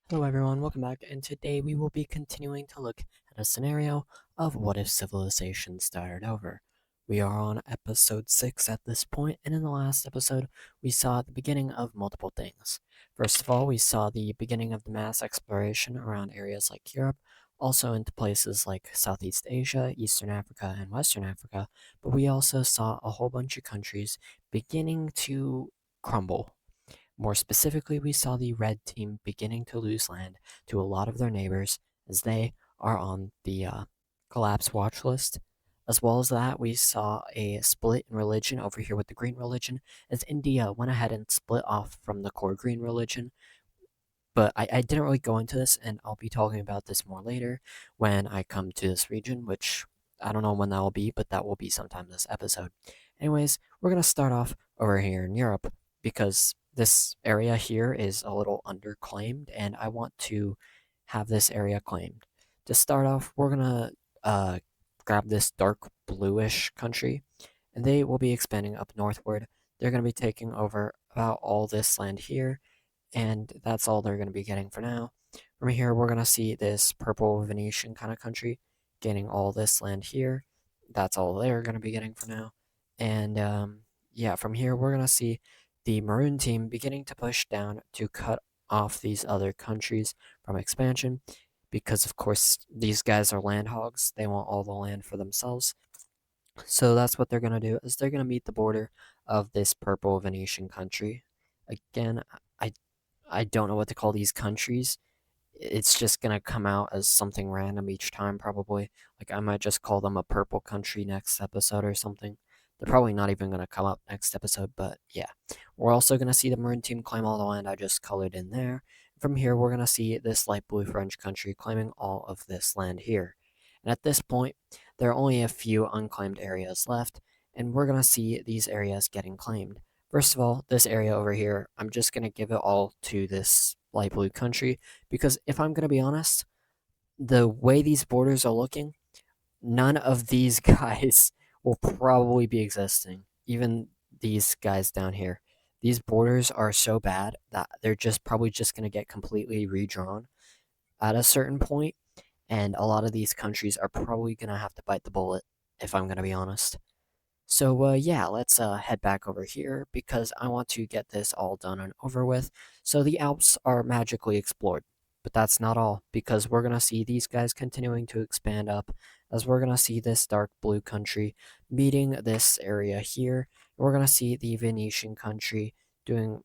Hello everyone, welcome back, and today we will be continuing to look at a scenario of what if civilization started over. We are on episode 6 at this point, and in the last episode, we saw the beginning of multiple things. First of all, we saw the beginning of the mass exploration around areas like Europe, also into places like Southeast Asia, Eastern Africa, and Western Africa, but we also saw a whole bunch of countries beginning to crumble. More specifically, we saw the red team beginning to lose land to a lot of their neighbors as they are on the collapse watch list. As well as that, we saw a split in religion over here with the green religion, as India went ahead and split off from the core green religion. But I didn't really go into this, and I'll be talking about this more later when I come to this region, which I don't know when that will be, but that will be sometime this episode. Anyways, we're going to start off over here in Europe because this area here is a little underclaimed, and I want to have this area claimed. To start off, we're going to grab this dark bluish country, and they will be expanding up northward. They're going to be taking over about all this land here, and that's all they're going to be getting for now. From here, we're going to see this purple Venetian kind of country gaining all this land here. That's all they're going to be getting for now. And yeah, from here, we're going to see the maroon team beginning to push down to cut off these other countries from expansion because, of course, these guys are land hogs. They want all the land for themselves. So that's what they're going to do is they're going to meet the border of this purple Venetian country. Again, I I don't know what to call these countries. It's just gonna come out as something random each time, probably. Like, I might just call them a purple country next episode or something. They're probably not even gonna come up next episode, but yeah. We're also gonna see the Maroon team claim all the land I just colored in there. From here, we're gonna see this light blue French country claiming all of this land here. And at this point, there are only a few unclaimed areas left, and we're gonna see these areas getting claimed. First of all, this area over here, I'm just going to give it all to this light blue country because if I'm going to be honest, the way these borders are looking, none of these guys will probably be existing. Even these guys down here. These borders are so bad that they're just probably just going to get completely redrawn at a certain point, and a lot of these countries are probably going to have to bite the bullet, if I'm going to be honest. So yeah, let's head back over here because I want to get this all done and over with. So the Alps are magically explored, but that's not all because we're gonna see these guys continuing to expand up as we're gonna see this dark blue country meeting this area here. We're gonna see the Venetian country doing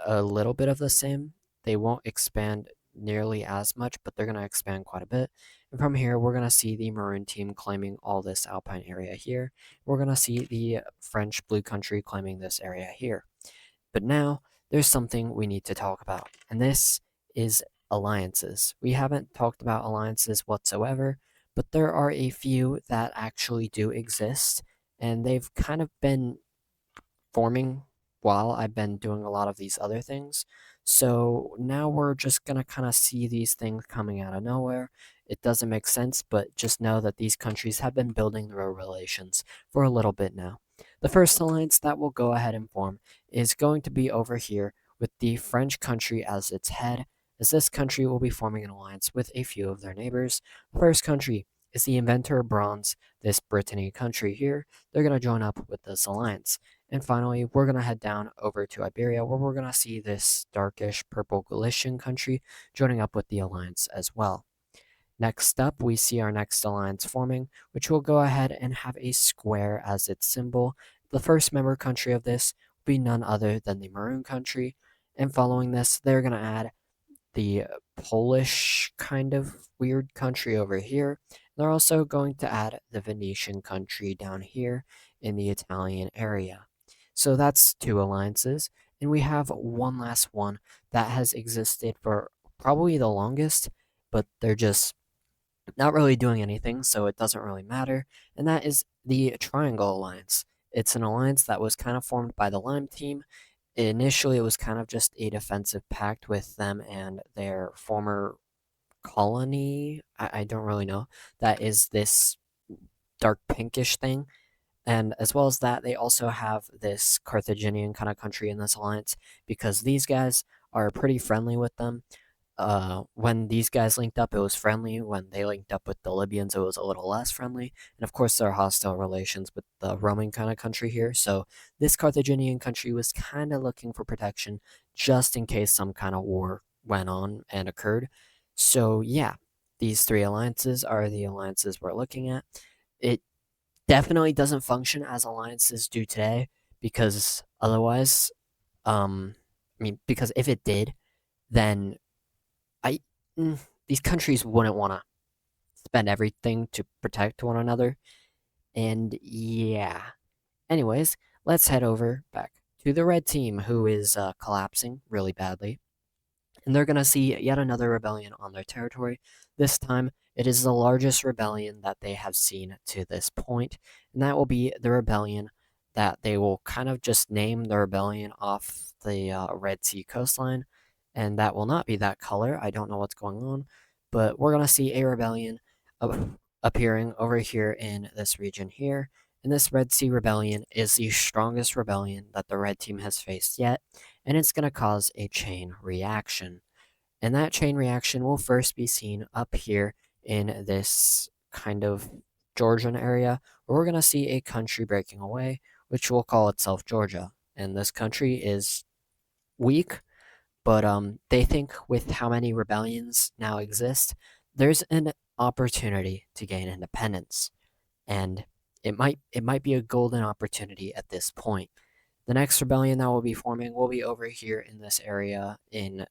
a little bit of the same. They won't expand nearly as much, but they're going to expand quite a bit. And from here, we're going to see the Maroon team claiming all this alpine area here. We're going to see the French Blue Country claiming this area here. But now, there's something we need to talk about, and this is alliances. We haven't talked about alliances whatsoever, but there are a few that actually do exist, and they've kind of been forming while I've been doing a lot of these other things. So now we're just going to kind of see these things coming out of nowhere. It doesn't make sense, but just know that these countries have been building their relations for a little bit now. The first alliance that will go ahead and form is going to be over here with the French country as its head, as this country will be forming an alliance with a few of their neighbors. The first country is the inventor of bronze, this Brittany country here. They're going to join up with this alliance. And finally, we're going to head down over to Iberia, where we're going to see this darkish purple Galician country joining up with the alliance as well. Next up, we see our next alliance forming, which will go ahead and have a square as its symbol. The first member country of this will be none other than the Maroon country. And following this, they're going to add the Polish kind of weird country over here. They're also going to add the Venetian country down here in the Italian area. So that's two alliances, and we have one last one that has existed for probably the longest, but they're just not really doing anything, so it doesn't really matter, and that is the Triangle Alliance. It's an alliance that was kind of formed by the Lime team. Initially, it was kind of just a defensive pact with them and their former colony. I don't really know. That is this dark pinkish thing. And as well as that, they also have this Carthaginian kind of country in this alliance because these guys are pretty friendly with them. when these guys linked up, it was friendly. When they linked up with the Libyans, it was a little less friendly. And of course, there are hostile relations with the Roman kind of country here. So this Carthaginian country was kind of looking for protection just in case some kind of war went on and occurred. So yeah, these three alliances are the alliances we're looking at. It definitely doesn't function as alliances do today because otherwise, because if it did, then I these countries wouldn't want to spend everything to protect one another. And yeah. Anyways, let's head over back to the red team who is collapsing really badly. And they're going to see yet another rebellion on their territory. This time, it is the largest rebellion that they have seen to this point, and that will be the rebellion that they will kind of just name the rebellion off the Red Sea coastline, and that will not be that color. I don't know what's going on, but we're going to see a rebellion appearing over here in this region here. And this Red Sea rebellion is the strongest rebellion that the red team has faced yet, and it's going to cause a chain reaction. And that chain reaction will first be seen up here in this kind of Georgian area, where we're going to see a country breaking away, which will call itself Georgia. And this country is weak, but they think with how many rebellions now exist, there's an opportunity to gain independence. And it might be a golden opportunity at this point. The next rebellion that will be forming will be over here in this area in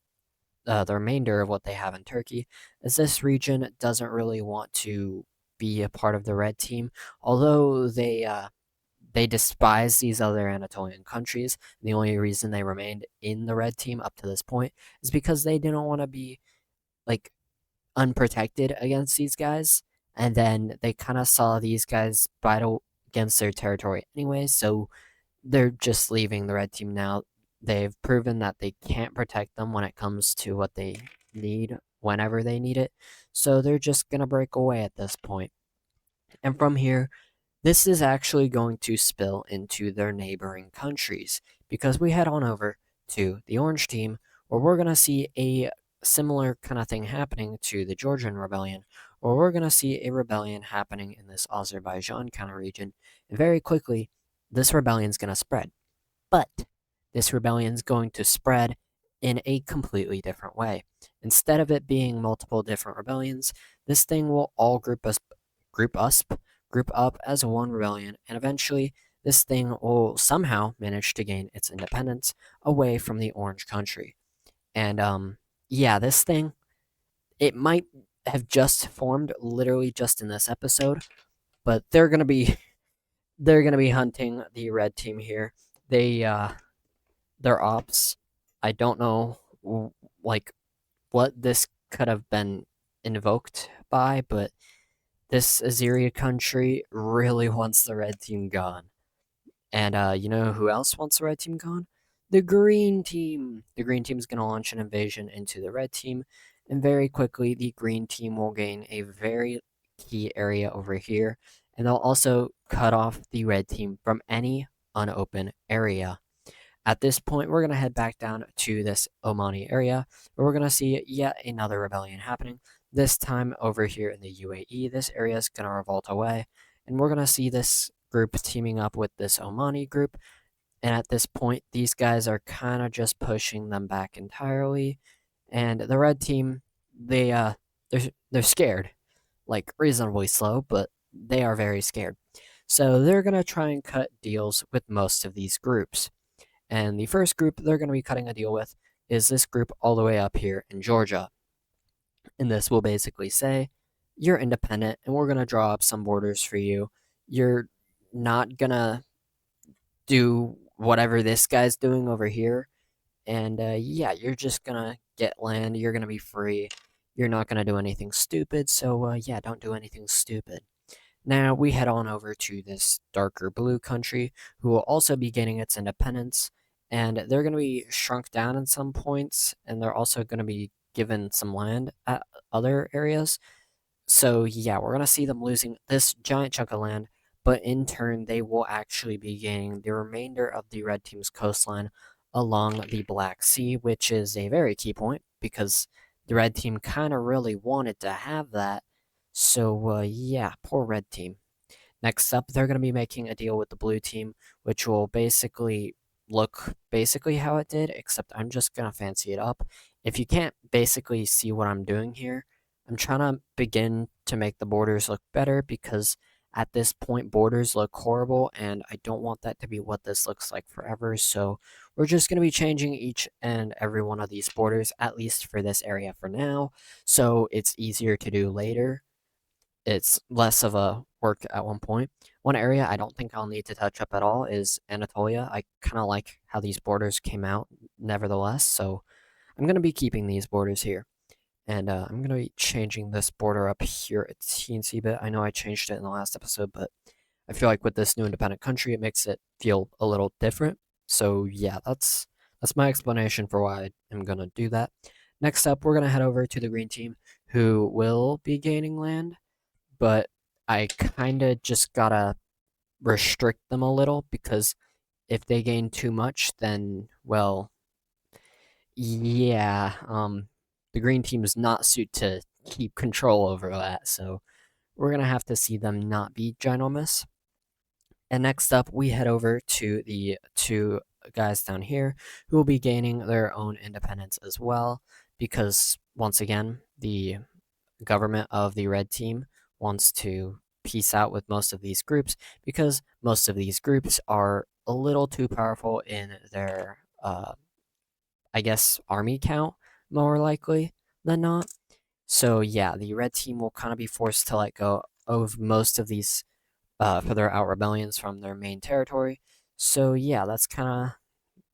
the remainder of what they have in Turkey, as this region doesn't really want to be a part of the red team, although they despise these other Anatolian countries. The only reason they remained in the red team up to this point is because they didn't want to be like unprotected against these guys, and then they kind of saw these guys battle against their territory anyway, so they're just leaving the red team now. They've proven that they can't protect them when it comes to what they need whenever they need it, so they're just gonna break away at this point. And from here, this is actually going to spill into their neighboring countries because we head on over to the orange team where we're going to see a similar kind of thing happening to the Georgian rebellion, where we're going to see a rebellion happening in this Azerbaijan kind of region. And very quickly, this rebellion is going to spread. But this rebellion is going to spread in a completely different way. Instead of it being multiple different rebellions, this thing will all group us, group up as one rebellion, and eventually this thing will somehow manage to gain its independence away from the orange country. And yeah, this thing, it might have just formed literally just in this episode, but they're gonna be hunting the red team here. Their ops, I don't know like what this could have been invoked by, but this Azeria country really wants the red team gone. And you know who else wants the red team gone? The green team. The green team is going to launch an invasion into the red team, and very quickly the green team will gain a very key area over here, and they'll also cut off the red team from any unopened area. At this point, we're going to head back down to this Omani area, where we're going to see yet another rebellion happening. This time over here in the UAE, this area is going to revolt away, and we're going to see this group teaming up with this Omani group. And at this point, these guys are kind of just pushing them back entirely. And the red team, they're scared, like reasonably slow, but they are very scared. So they're going to try and cut deals with most of these groups. And the first group they're going to be cutting a deal with is this group all the way up here in Georgia. And this will basically say, you're independent and we're going to draw up some borders for you. You're not going to do whatever this guy's doing over here. And yeah, you're just going to get land. You're going to be free. You're not going to do anything stupid. So yeah, don't do anything stupid. Now we head on over to this darker blue country, who will also be gaining its independence, and they're going to be shrunk down in some points, and they're also going to be given some land at other areas. So yeah, we're going to see them losing this giant chunk of land, but in turn, they will actually be gaining the remainder of the red team's coastline along the Black Sea, which is a very key point because the red team kind of really wanted to have that. So, yeah, poor red team. Next up, they're going to be making a deal with the blue team, which will basically look basically how it did, except I'm just going to fancy it up. If you can't basically see what I'm doing here, I'm trying to begin to make the borders look better because at this point, borders look horrible, and I don't want that to be what this looks like forever. So we're just going to be changing each and every one of these borders, at least for this area for now, so it's easier to do later. It's less of a work at one point. One area I don't think I'll need to touch up at all is Anatolia. I kind of like how these borders came out nevertheless, so I'm going to be keeping these borders here. And I'm going to be changing this border up here a teensy bit. I know I changed it in the last episode, but I feel like with this new independent country, it makes it feel a little different. So yeah, that's my explanation for why I'm going to do that. Next up, we're going to head over to the green team, who will be gaining land, but I kind of just gotta restrict them a little because if they gain too much, then, well, yeah, the green team is not suited to keep control over that, so we're gonna have to see them not be ginormous. And next up, we head over to the two guys down here who will be gaining their own independence as well, because once again, the government of the red team wants to peace out with most of these groups because most of these groups are a little too powerful in their, I guess, army count, more likely than not. So, yeah, the red team will kind of be forced to let go of most of these for their out rebellions from their main territory. So, yeah, that's kind of,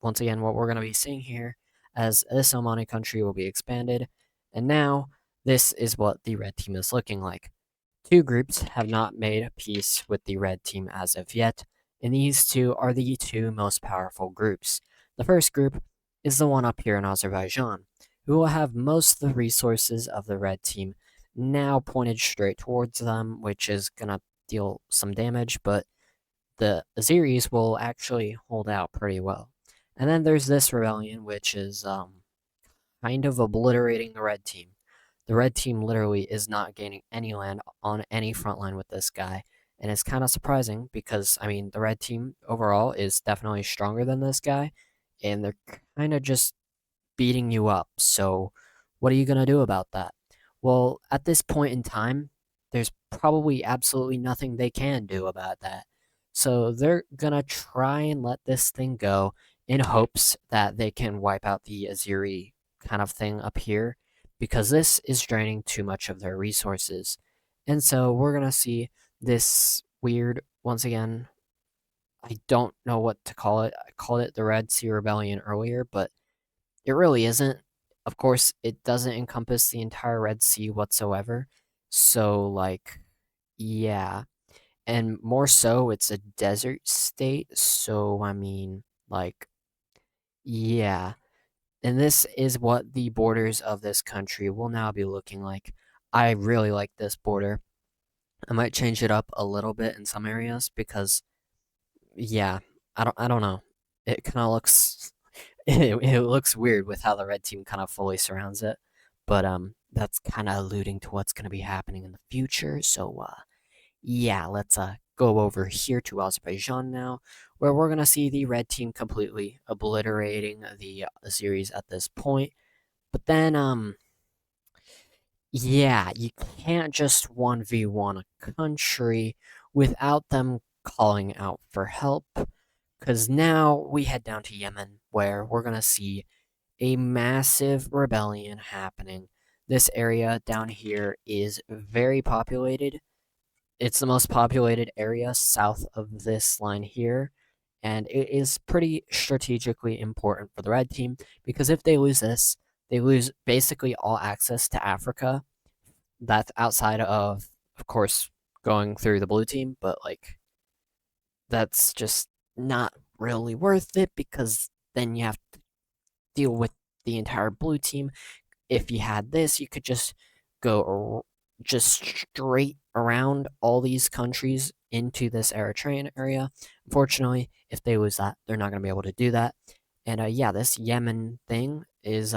once again, what we're going to be seeing here as this Omani country will be expanded. And now, this is what the red team is looking like. Two groups have not made peace with the red team as of yet, and these two are the two most powerful groups. The first group is the one up here in Azerbaijan, who will have most of the resources of the red team now pointed straight towards them, which is gonna deal some damage, but the Azeris will actually hold out pretty well. And then there's this rebellion, which is kind of obliterating the red team. The red team literally is not gaining any land on any front line with this guy. And it's kind of surprising because, I mean, the red team overall is definitely stronger than this guy. And they're kind of just beating you up. So, what are you going to do about that? Well, at this point in time, there's probably absolutely nothing they can do about that. So, they're going to try and let this thing go in hopes that they can wipe out the Azeri kind of thing up here because this is draining too much of their resources. And so, we're going to see this weird, once again, I don't know what to call it. I called it the Red Sea Rebellion earlier, but it really isn't. Of course, it doesn't encompass the entire Red Sea whatsoever. So, like, yeah. And more so, it's a desert state. So, I mean, like, yeah. And this is what the borders of this country will now be looking like. I really like this border. I might change it up a little bit in some areas because, yeah, I don't know. It kind of looks it looks weird with how the red team kind of fully surrounds it, but that's kind of alluding to what's going to be happening in the future. So yeah, let's go over here to Azerbaijan now, where we're going to see the red team completely obliterating the series at this point. But then yeah, you can't just 1v1 a country without them calling out for help. Because now we head down to Yemen, where we're going to see a massive rebellion happening. This area down here is very populated. It's the most populated area south of this line here, and it is pretty strategically important for the red team because if they lose this, they lose basically all access to Africa. That's outside of course, going through the blue team, but like that's just not really worth it because then you have to deal with the entire blue team. If you had this, you could just go just straight around all these countries into this Eritrean area. Unfortunately, if they lose that, they're not going to be able to do that. And yeah, this Yemen thing is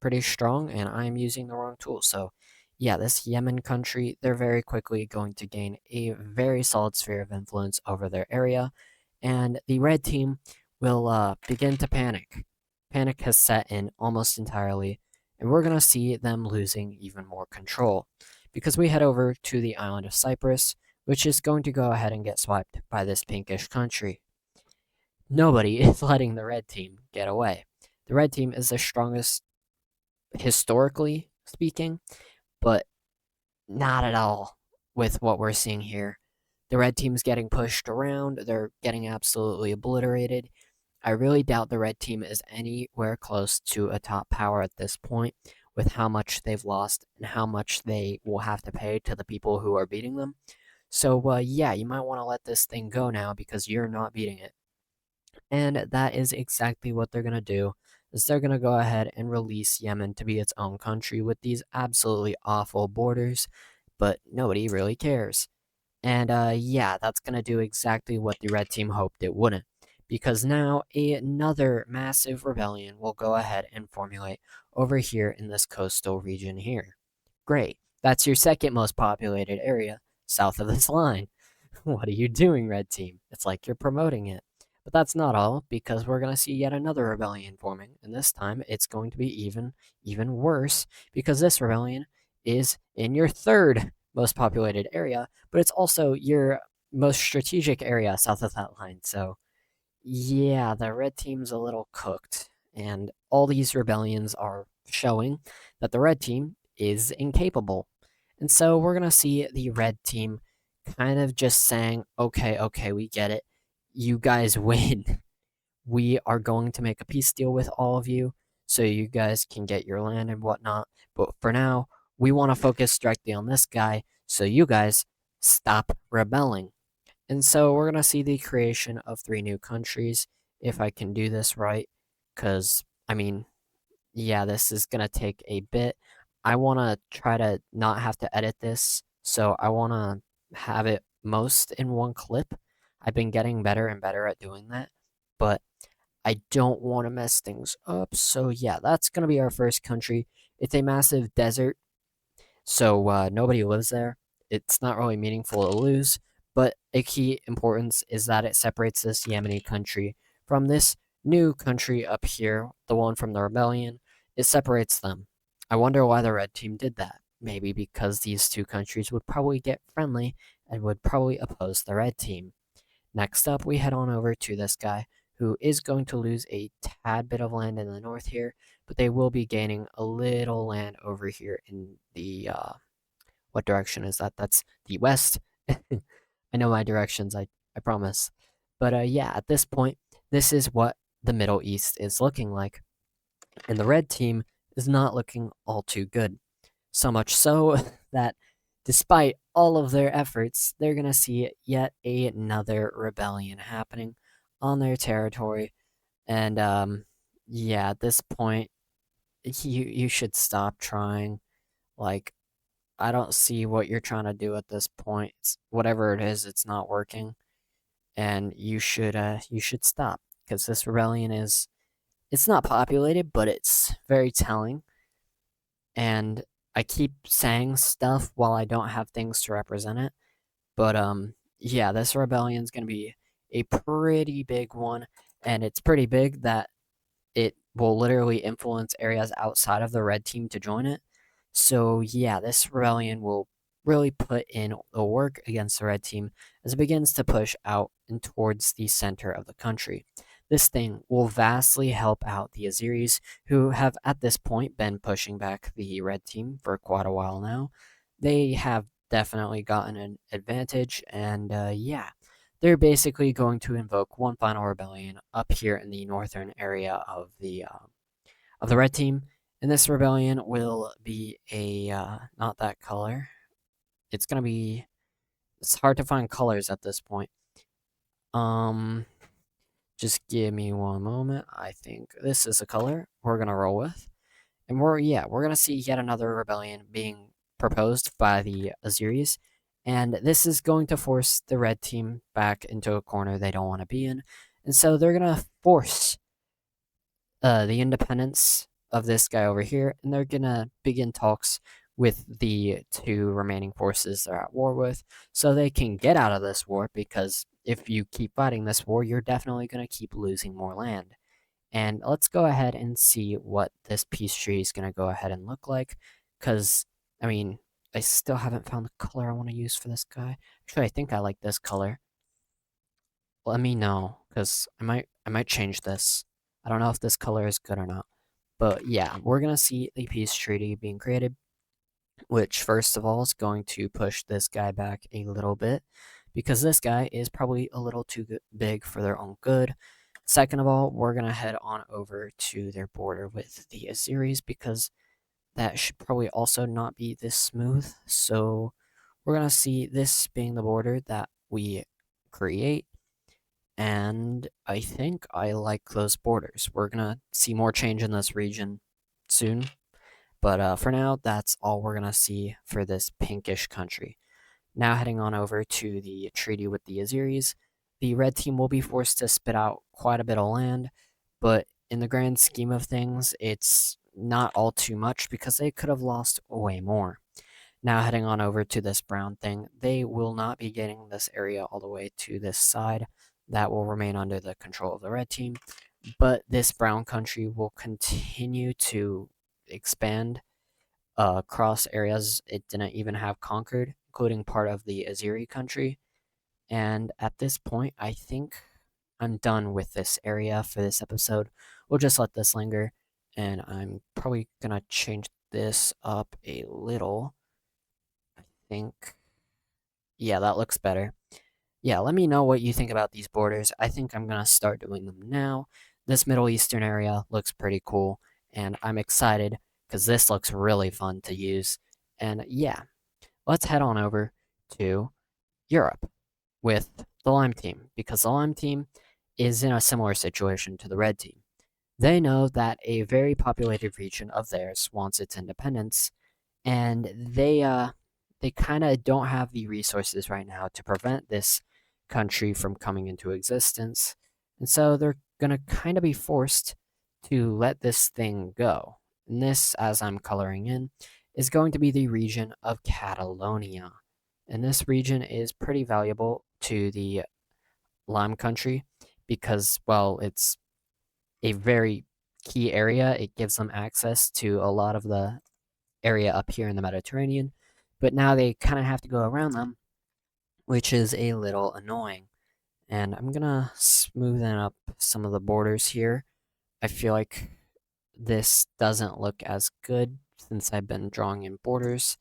pretty strong, and I'm using the wrong tool. So, yeah, this Yemen country, they're very quickly going to gain a very solid sphere of influence over their area, and the red team will begin to panic. Panic has set in almost entirely, and we're going to see them losing even more control because we head over to the island of Cyprus, which is going to go ahead and get swiped by this pinkish country. Nobody is letting the red team get away. The red team is the strongest historically speaking, but not at all with what we're seeing here. The red team's getting pushed around, they're getting absolutely obliterated. I really doubt the red team is anywhere close to a top power at this point with how much they've lost and how much they will have to pay to the people who are beating them. So, yeah, you might want to let this thing go now because you're not beating it. And that is exactly what they're going to do. Is they're going to go ahead and release Yemen to be its own country with these absolutely awful borders, but nobody really cares. And yeah, that's going to do exactly what the red team hoped it wouldn't. Because now another massive rebellion will go ahead and formulate over here in this coastal region here. Great. That's your second most populated area south of this line. What are you doing, red team? It's like you're promoting it. But that's not all, because we're going to see yet another rebellion forming, and this time it's going to be even worse, because this rebellion is in your third most populated area, but it's also your most strategic area south of that line. So, yeah, the red team's a little cooked, and all these rebellions are showing that the red team is incapable. And so we're going to see the red team kind of just saying, okay, okay, we get it. You guys win. We are going to make a peace deal with all of you so you guys can get your land and whatnot. But for now, we want to focus directly on this guy so you guys stop rebelling. And so we're going to see the creation of 3 new countries, if I can do this right. Because, I mean, yeah, this is going to take a bit. I want to try to not have to edit this, so I want to have it most in one clip. I've been getting better and better at doing that, but I don't want to mess things up. So, yeah, that's going to be our first country. It's a massive desert, so nobody lives there. It's not really meaningful to lose, but a key importance is that it separates this Yemeni country from this new country up here, the one from the rebellion. It separates them. I wonder why the red team did that. Maybe because these two countries would probably get friendly and would probably oppose the red team. Next up, we head on over to this guy who is going to lose a tad bit of land in the north here, but they will be gaining a little land over here in the what direction is that? That's the west. I know my directions, I promise. But yeah, at this point, this is what the Middle East is looking like. And the red team is not looking all too good. So much so that despite all of their efforts, they're going to see yet another rebellion happening on their territory. And yeah, at this point, you should stop trying. Like, I don't see what you're trying to do at this point. Whatever it is, it's not working, and you should stop because this rebellion is it's not populated, but it's very telling. And I keep saying stuff while I don't have things to represent it, but yeah, this rebellion's gonna be a pretty big one, and it's pretty big that it will literally influence areas outside of the red team to join it. So yeah, this rebellion will really put in the work against the red team as it begins to push out and towards the center of the country. This thing will vastly help out the Azeris, who have at this point been pushing back the red team for quite a while now. They have definitely gotten an advantage, and yeah, they're basically going to invoke one final rebellion up here in the northern area of the red team, and this rebellion will be a not that color. It's gonna be it's hard to find colors at this point. Um, just give me one moment. I think this is a color we're gonna roll with, and we're gonna see yet another rebellion being proposed by the Azeris, and this is going to force the red team back into a corner they don't want to be in, and so they're gonna force the independence of this guy over here, and they're gonna begin talks with the two remaining forces they're at war with, so they can get out of this war, because if you keep fighting this war, you're definitely gonna keep losing more land. And let's go ahead and see what this peace tree is gonna go ahead and look like, because, I mean, I still haven't found the color I want to use for this guy. Actually, I think I like this color. Let me know, because I might change this. I don't know if this color is good or not. But yeah, we're gonna see a peace treaty being created, which first of all is going to push this guy back a little bit, because this guy is probably a little too big for their own good. Second of all, we're gonna head on over to their border with the Azeris, because that should probably also not be this smooth. So we're gonna see this being the border that we create, and I think I like those borders. We're gonna see more change in this region soon, but for now, that's all we're gonna see for this pinkish country. Now heading on over to the treaty with the Azeris, the red team will be forced to spit out quite a bit of land, but in the grand scheme of things, it's not all too much, because they could have lost way more. Now heading on over to this brown thing, they will not be getting this area all the way to this side. That will remain under the control of the red team, but this brown country will continue to expand across areas it didn't even have conquered, including part of the Azeri country. And at this point, I think I'm done with this area for this episode. We'll just let this linger, and I'm probably gonna change this up a little. I think, yeah, that looks better. Yeah, let me know what you think about these borders. I think I'm gonna start doing them now. This Middle Eastern area looks pretty cool, and I'm excited because this looks really fun to use. And yeah, let's head on over to Europe with the Lime team, because the Lime team is in a similar situation to the Red team. They know that a very populated region of theirs wants its independence, and they kind of don't have the resources right now to prevent this country from coming into existence, and so they're gonna kind of be forced to let this thing go. And this, as I'm coloring in, is going to be the region of Catalonia, and this region is pretty valuable to the Lime country, because, well, it's a very key area. It gives them access to a lot of the area up here in the Mediterranean, but now they kind of have to go around them, which is a little annoying. And I'm gonna smoothen up some of the borders here. I feel like this doesn't look as good since I've been drawing in borders,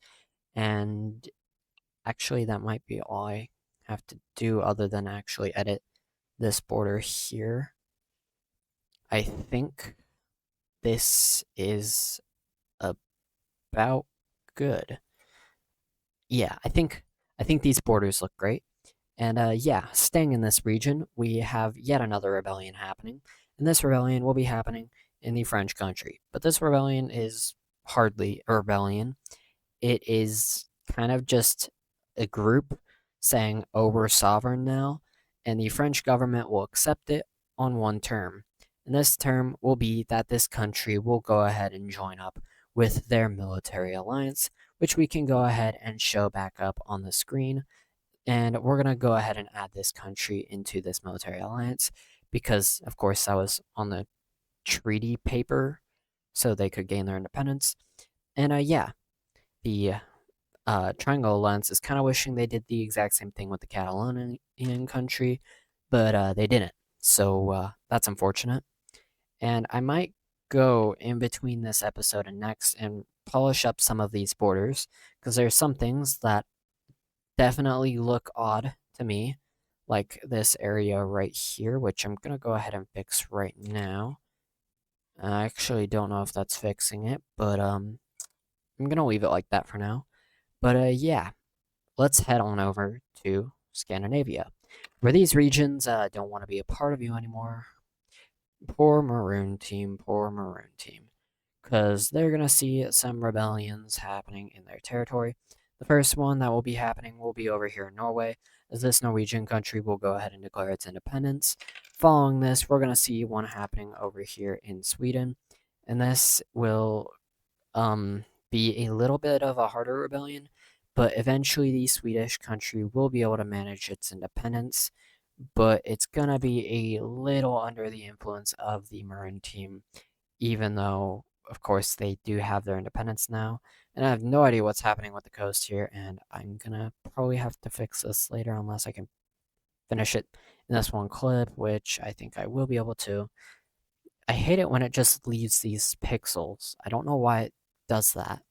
and actually that might be all I have to do other than actually edit this border here. I think this is about good. Yeah, I think these borders look great. And yeah, staying in this region, we have yet another rebellion happening, and this rebellion will be happening in the French country. But this rebellion is hardly a rebellion. It is kind of just a group saying, "Oh, we're sovereign now," and the French government will accept it on one term. And this term will be that this country will go ahead and join up with their military alliance, which we can go ahead and show back up on the screen. And we're going to go ahead and add this country into this military alliance, because, of course, that was on the treaty paper, so they could gain their independence. And yeah, the Triangle Alliance is kind of wishing they did the exact same thing with the Catalonian country, but they didn't. So that's unfortunate. And I might go in between this episode and next and polish up some of these borders, because there's some things that definitely look odd to me, like this area right here, which I'm gonna go ahead and fix right now. I actually don't know if that's fixing it, but I'm gonna leave it like that for now. But yeah, let's head on over to Scandinavia, where these regions don't want to be a part of you anymore. Poor Maroon Team, poor Maroon Team, because they're going to see some rebellions happening in their territory. The first one that will be happening will be over here in Norway, as this Norwegian country will go ahead and declare its independence. Following this, we're going to see one happening over here in Sweden, and this will be a little bit of a harder rebellion, but eventually the Swedish country will be able to manage its independence, but it's gonna be a little under the influence of the Maroon team, even though, of course, they do have their independence now. And I have no idea what's happening with the coast here, and I'm gonna probably have to fix this later unless I can finish it in this one clip, which I think I will be able to. I hate it when it just leaves these pixels. I don't know why it does that.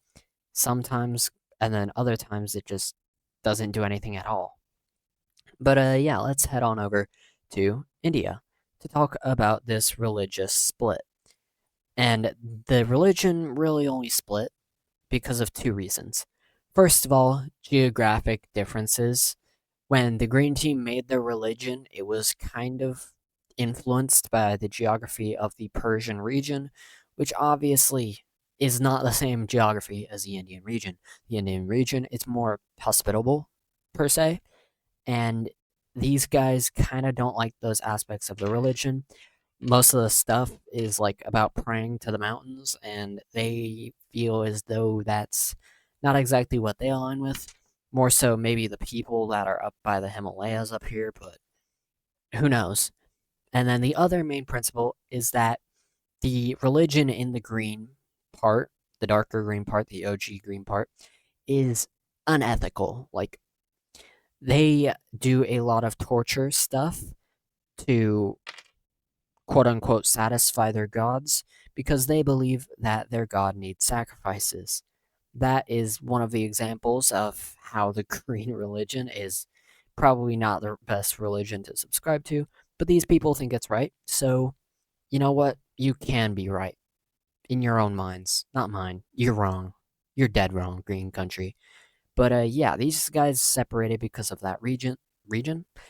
Sometimes, and then other times it just doesn't do anything at all. But yeah, let's head on over to India to talk about this religious split. And the religion really only split because of two reasons. First of all, geographic differences. When the Green Team made their religion, it was kind of influenced by the geography of the Persian region, which obviously is not the same geography as the Indian region. The Indian region is more hospitable, per se, and these guys kind of don't like those aspects of the religion. Most of the stuff is like about praying to the mountains, and they feel as though that's not exactly what they align with. More so, maybe the people that are up by the Himalayas up here, but who knows? And then the other main principle is that the religion in the green part, the darker green part, the OG green part, is unethical. Like, they do a lot of torture stuff to quote unquote satisfy their gods because they believe that their god needs sacrifices. That is one of the examples of how the green religion is probably not the best religion to subscribe to, but these people think it's right. So, you know what? You can be right in your own minds, not mine. You're wrong. You're dead wrong, green country. But yeah, these guys separated because of that region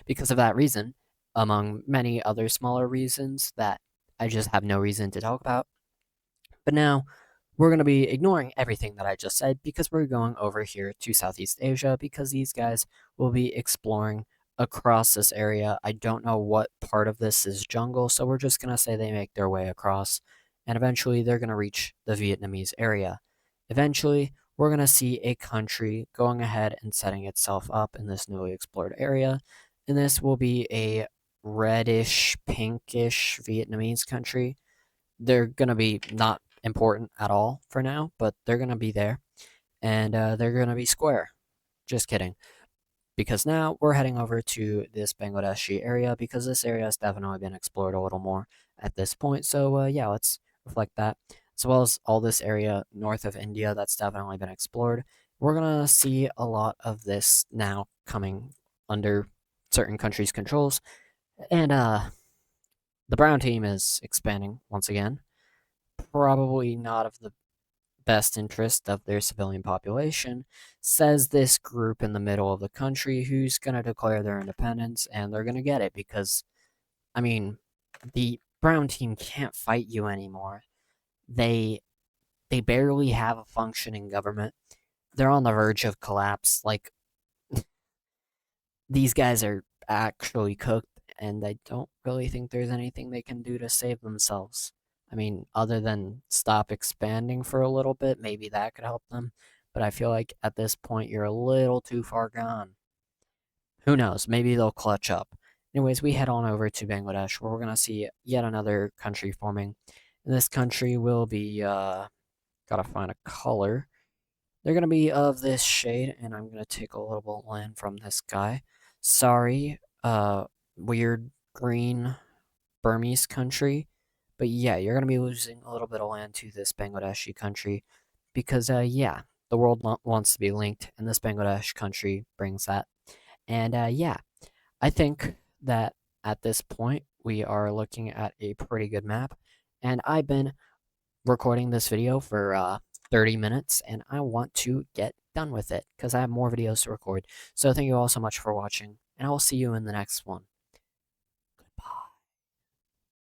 because of that reason, among many other smaller reasons that I just have no reason to talk about. But now we're going to be ignoring everything that I just said because we're going over here to Southeast Asia because these guys will be exploring across this area. I don't know what part of this is jungle, so we're just going to say they make their way across, and eventually they're going to reach the Vietnamese area. Eventually, we're going to see a country going ahead and setting itself up in this newly explored area, and this will be a reddish, pinkish Vietnamese country. They're going to be not important at all for now, but they're going to be there, and they're going to be square. Just kidding. Because now we're heading over to this Bangladeshi area because this area has definitely been explored a little more at this point. So yeah, let's reflect that. As well as all this area north of India that's definitely been explored. We're going to see a lot of this now coming under certain countries' controls. And the brown team is expanding once again. Probably not of the best interest of their civilian population, says this group in the middle of the country who's going to declare their independence, and they're going to get it because, I mean, the brown team can't fight you anymore. They they barely have a functioning government. They're on the verge of collapse. Like, these guys are actually cooked, and I don't really think there's anything they can do to save themselves. I mean, other than stop expanding for a little bit, maybe that could help them. But I feel like at this point, you're a little too far gone. Who knows? Maybe they'll clutch up. Anyways, we head on over to Bangladesh, where we're going to see yet another country forming. And this country will be, gotta find a color. They're going to be of this shade, and I'm going to take a little bit of land from this guy. Sorry, weird green Burmese country. But yeah, you're going to be losing a little bit of land to this Bangladeshi country because, yeah, the world wants to be linked, and this Bangladesh country brings that. And yeah, I think that at this point, we are looking at a pretty good map. And I've been recording this video for 30 minutes, and I want to get done with it because I have more videos to record. So thank you all so much for watching, and I will see you in the next one.